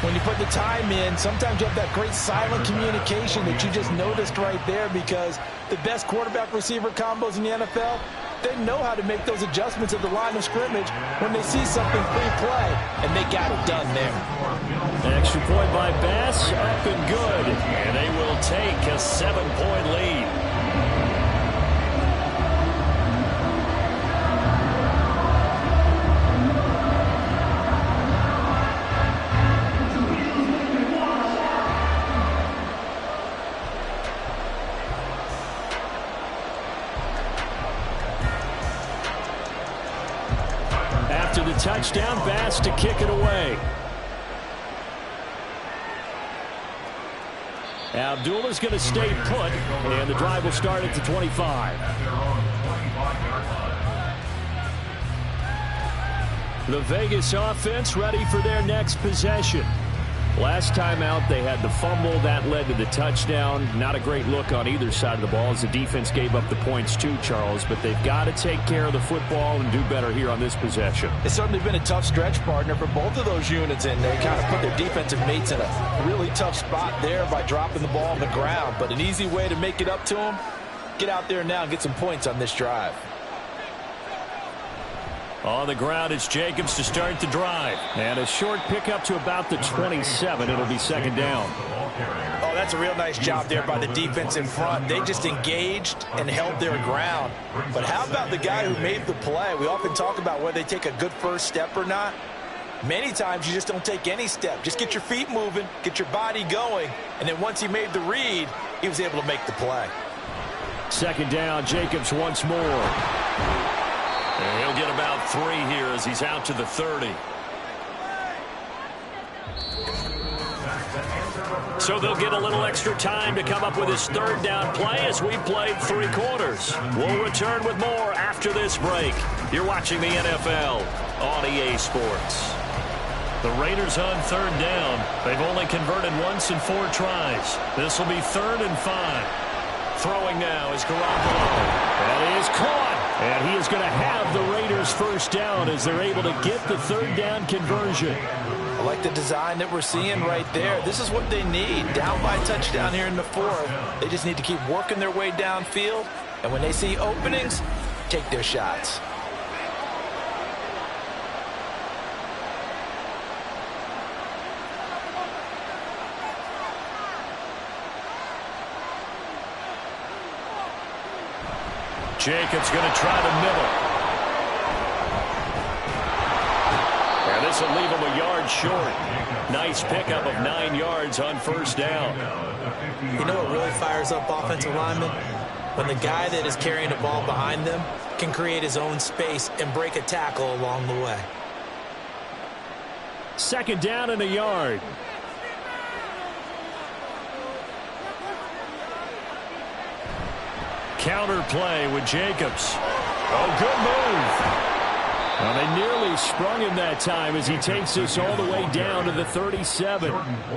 When you put the time in, sometimes you have that great silent communication that you just noticed right there because the best quarterback-receiver combos in the NFL, they know how to make those adjustments at the line of scrimmage when they see something pre-play, and they got it done there. Extra point by Bass, up and good. And they will take a 7-point lead. Touchdown, Bass to kick it away. Abdullah's going to stay put, and the drive will start at the 25. The Vegas offense ready for their next possession. Last time out, they had the fumble. That led to the touchdown. Not a great look on either side of the ball as the defense gave up the points too, Charles. But they've got to take care of the football and do better here on this possession. It's certainly been a tough stretch, partner, for both of those units. And they kind of put their defensive mates in a really tough spot there by dropping the ball on the ground. But an easy way to make it up to them, get out there now and get some points on this drive. On the ground, it's Jacobs to start the drive. And a short pickup to about the 27. It'll be second down. Oh, that's a real nice job there by the defense in front. They just engaged and held their ground. But how about the guy who made the play? We often talk about whether they take a good first step or not. Many times you just don't take any step. Just get your feet moving, get your body going, and then once he made the read, he was able to make the play. Second down, Jacobs once more. And he'll get about 3 here as he's out to the 30. So they'll get a little extra time to come up with his third down play as we played 3 quarters. We'll return with more after this break. You're watching the NFL on EA Sports. The Raiders on third down. They've only converted once in 4 tries. This will be 3rd and 5. Throwing now is Garoppolo. That is caught. And he is going to have the Raiders first down as they're able to get the third down conversion. I like the design that we're seeing right there. This is what they need. Down by a touchdown here in the 4th. They just need to keep working their way downfield. And when they see openings, take their shots. Jacobs going to try the middle. And this will leave him a yard short. Nice pickup of 9 yards on first down. You know what really fires up offensive linemen? When the guy that is carrying the ball behind them can create his own space and break a tackle along the way. Second down and a yard. Counter play with Jacobs. Oh, good move. Well, they nearly sprung him that time as he takes this all the way down to the 37.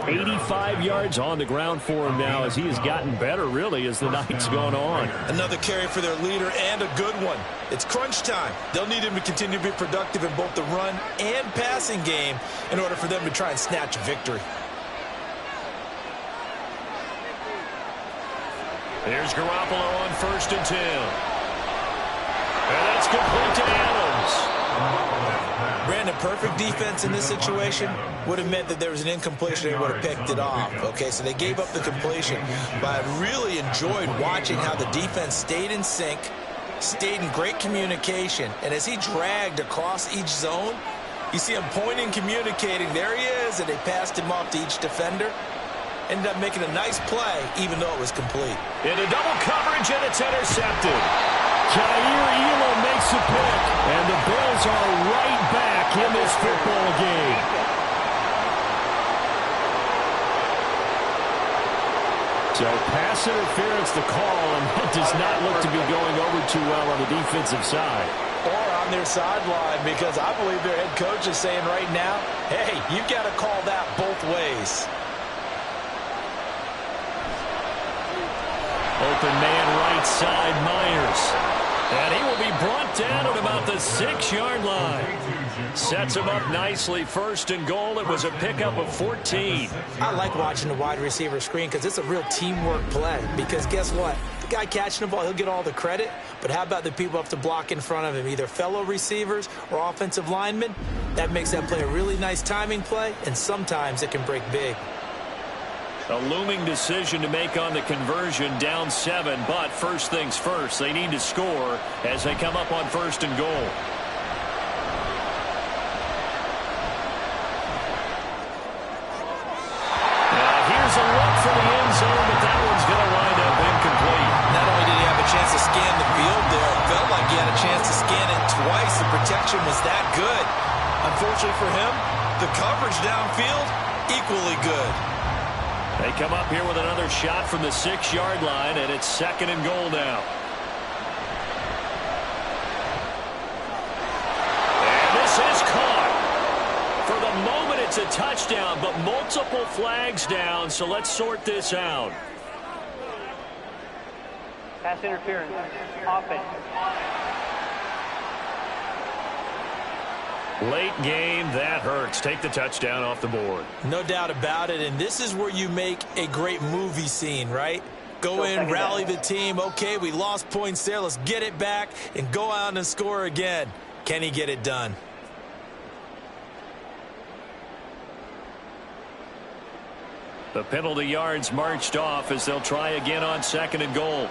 85 yards on the ground for him now as he has gotten better, really, as the night's gone on. Another carry for their leader and a good one. It's crunch time. They'll need him to continue to be productive in both the run and passing game in order for them to try and snatch a victory. Here's Garoppolo on 1st and 10. And that's complete to Adams. Brandon, perfect defense in this situation would have meant that there was an incompletion. They would have picked it off. Okay, so they gave up the completion. But I really enjoyed watching how the defense stayed in sync, stayed in great communication. And as he dragged across each zone, you see him pointing, communicating. There he is, and they passed him off to each defender. Ended up making a nice play, even though it was complete. Into double coverage, and it's intercepted. Jair Elam makes a pick, and the Bills are right back in this football game. So pass interference the call, and that does not look to be going over too well on the defensive side. Or on their sideline, because I believe their head coach is saying right now, hey, you've got to call that both ways. Open man right side, Myers. And he will be brought down at about the 6-yard line. Sets him up nicely. 1st and goal. It was a pickup of 14. I like watching the wide receiver screen because it's a real teamwork play. Because guess what? The guy catching the ball, he'll get all the credit. But how about the people up to block in front of him? Either fellow receivers or offensive linemen. That makes that play a really nice timing play. And sometimes it can break big. A looming decision to make on the conversion, down 7, but first things first, they need to score as they come up on 1st and goal. Now here's a look for the end zone, but that one's going to wind up incomplete. Not only did he have a chance to scan the field there, it felt like he had a chance to scan it twice. The protection was that good. Unfortunately for him, the coverage downfield, equally good. They come up here with another shot from the 6-yard line, and it's 2nd and goal now. And this is caught. For the moment, it's a touchdown, but multiple flags down, so let's sort this out. Pass interference. Offense. Late game, that hurts. Take the touchdown off the board. No doubt about it, and this is where you make a great movie scene, right? Go in, rally the team. Okay, we lost points there. Let's get it back and go out and score again. Can he get it done? The penalty yards marched off as they'll try again on 2nd and goal.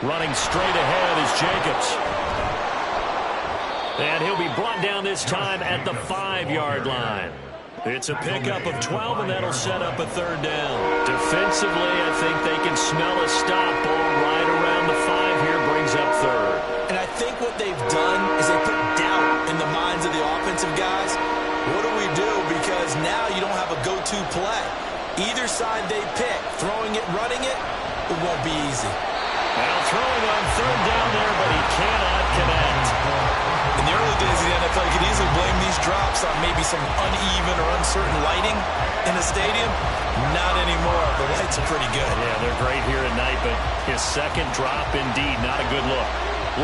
Running straight ahead is Jacobs. And he'll be brought down this time at the 5-yard line. It's a pickup of 12, and that'll set up a 3rd down. Defensively, I think they can smell a stop ball right around the 5 here, brings up 3rd. And I think what they've done is they put doubt in the minds of the offensive guys. What do we do? Because now you don't have a go-to play. Either side they pick, throwing it, running it, it won't be easy. Now throwing on 3rd down there, but he cannot connect. In the early days of the NFL, you could easily blame these drops on maybe some uneven or uncertain lighting in the stadium. Not anymore. The lights are pretty good. Yeah, they're great here at night, but his 2nd drop, indeed, not a good look.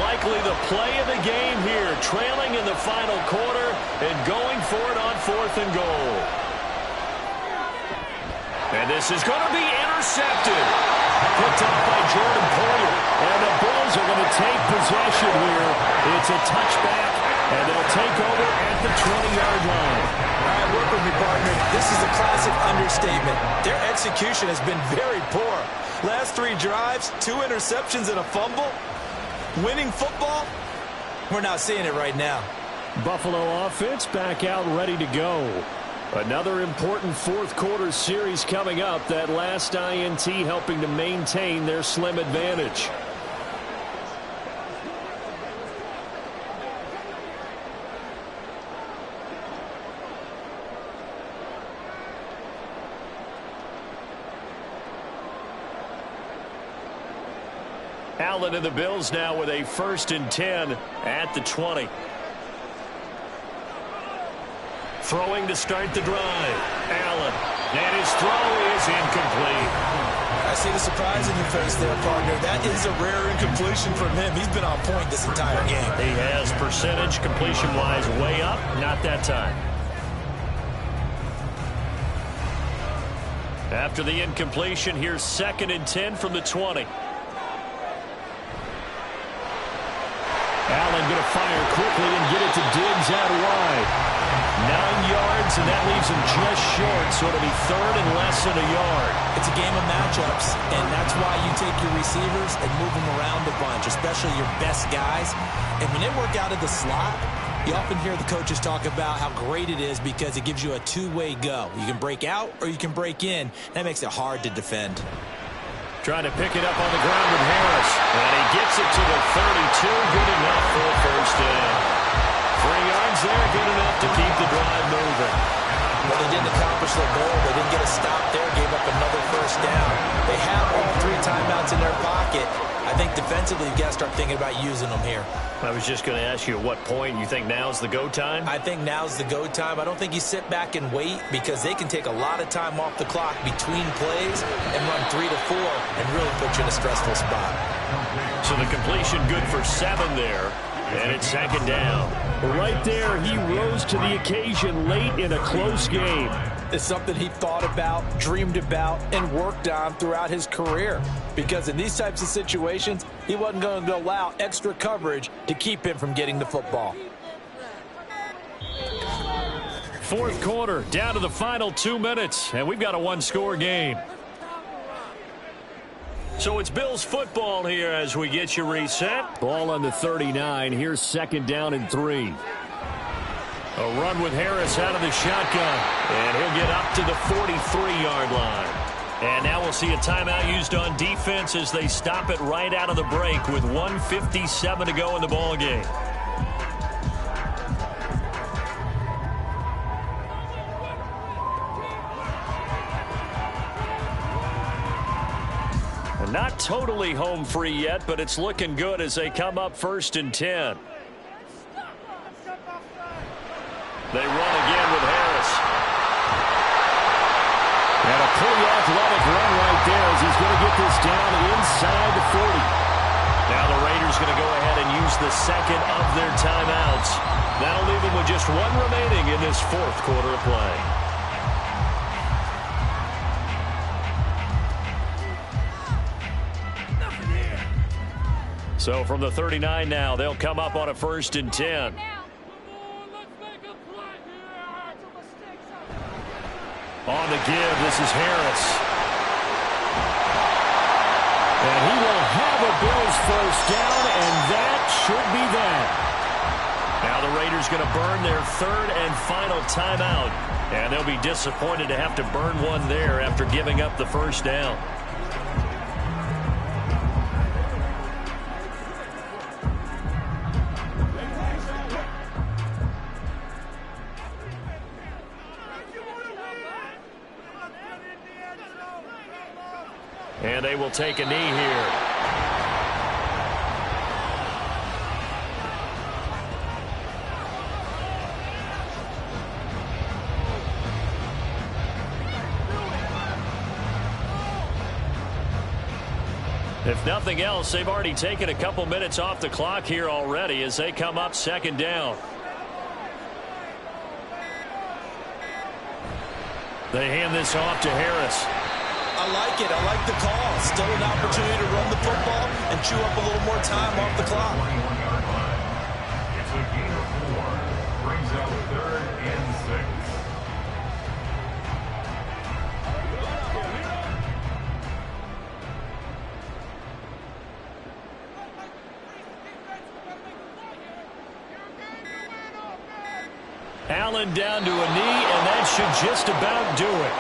Likely the play of the game here, trailing in the final quarter and going for it on 4th and goal. And this is going to be intercepted. Picked up by Jordan Poyer. And the Bills are going to take possession here. It's a touchback, and they'll take over at the 20-yard line. All right, work with me, partner. This is a classic understatement. Their execution has been very poor. Last 3 drives, 2 interceptions and a fumble. Winning football? We're not seeing it right now. Buffalo offense back out ready to go. Another important fourth quarter series coming up. That last INT helping to maintain their slim advantage. Allen and the Bills now with a 1st and 10 at the 20. Throwing to start the drive. Allen. And his throw is incomplete. I see the surprise in your face there, partner. That is a rare incompletion from him. He's been on point this entire game. He has percentage completion-wise way up. Not that time. After the incompletion, here's 2nd and 10 from the 20. Allen going to fire quickly and get it to Diggs out wide. 9 yards, and that leaves him just short, so it'll be 3rd and less than a yard. It's a game of matchups, and that's why you take your receivers and move them around a bunch, especially your best guys. And when they work out of the slot, you often hear the coaches talk about how great it is because it gives you a two-way go. You can break out or you can break in. That makes it hard to defend. Trying to pick it up on the ground with Harris. And he gets it to the 32. Good enough for a 1st down. 3 yards there, good enough to keep the drive moving. Well, they didn't accomplish their goal. They didn't get a stop there, gave up another 1st down. They have all 3 timeouts in their pocket. I think defensively, you've got to start thinking about using them here. I was just going to ask you at what point you think now's the go time? I think now's the go time. I don't think you sit back and wait because they can take a lot of time off the clock between plays and run 3 to 4 and really put you in a stressful spot. So the completion good for 7 there. And it's 2nd down. Right there, he rose to the occasion late in a close game. It's something he thought about, dreamed about, and worked on throughout his career. Because in these types of situations, he wasn't going to allow extra coverage to keep him from getting the football. 4th quarter, down to the final 2 minutes, and we've got a 1-score game. So it's Bills football here as we get you reset. Ball on the 39. Here's 2nd down and 3. A run with Harris out of the shotgun. And he'll get up to the 43-yard line. And now we'll see a timeout used on defense as they stop it right out of the break with 1:57 to go in the ball game. Not totally home free yet, but it's looking good as they come up 1st and 10. They run again with Harris. And a pretty athletic run right there as he's going to get this down inside the 40. Now the Raiders going to go ahead and use the 2nd of their timeouts. That'll leave them with just 1 remaining in this 4th quarter of play. So from the 39 now, they'll come up on a 1st and 10. On the give, this is Harris. And he will have a Bills 1st down, and that should be that. Now the Raiders going to burn their 3rd and final timeout. And they'll be disappointed to have to burn one there after giving up the 1st down. And they will take a knee here. If nothing else, they've already taken a couple minutes off the clock here already as they come up 2nd down. They hand this off to Harris. I like it. I like the call. Still an opportunity to run the football and chew up a little more time off the clock. 21-yard line. It's a gain of 4. Brings up 3rd and 6. Allen down to a knee, and that should just about do it.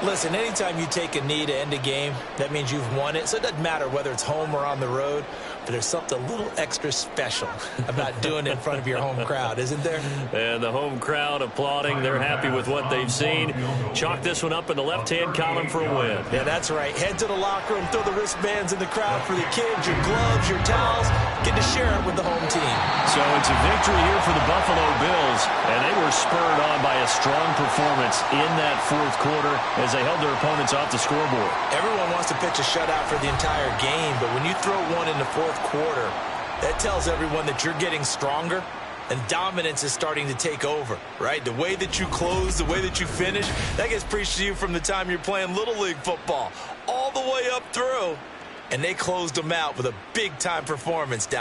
Listen, anytime you take a knee to end a game, that means you've won it. So it doesn't matter whether it's home or on the road, but there's something a little extra special about doing it in front of your home crowd, isn't there? And the home crowd applauding. They're happy with what they've seen. Chalk this one up in the left-hand column for a win. Yeah, that's right. Head to the locker room, throw the wristbands in the crowd for the kids, your gloves, your towels. Get to share it with the home team. So it's a victory here for the Buffalo Bills, and they were spurred on by a strong performance in that fourth quarter as they held their opponents off the scoreboard. Everyone wants to pitch a shutout for the entire game, but when you throw one in the fourth quarter, that tells everyone that you're getting stronger and dominance is starting to take over, right? The way that you close, the way that you finish, that gets preached to you from the time you're playing Little League football all the way up through, and they closed them out with a big-time performance down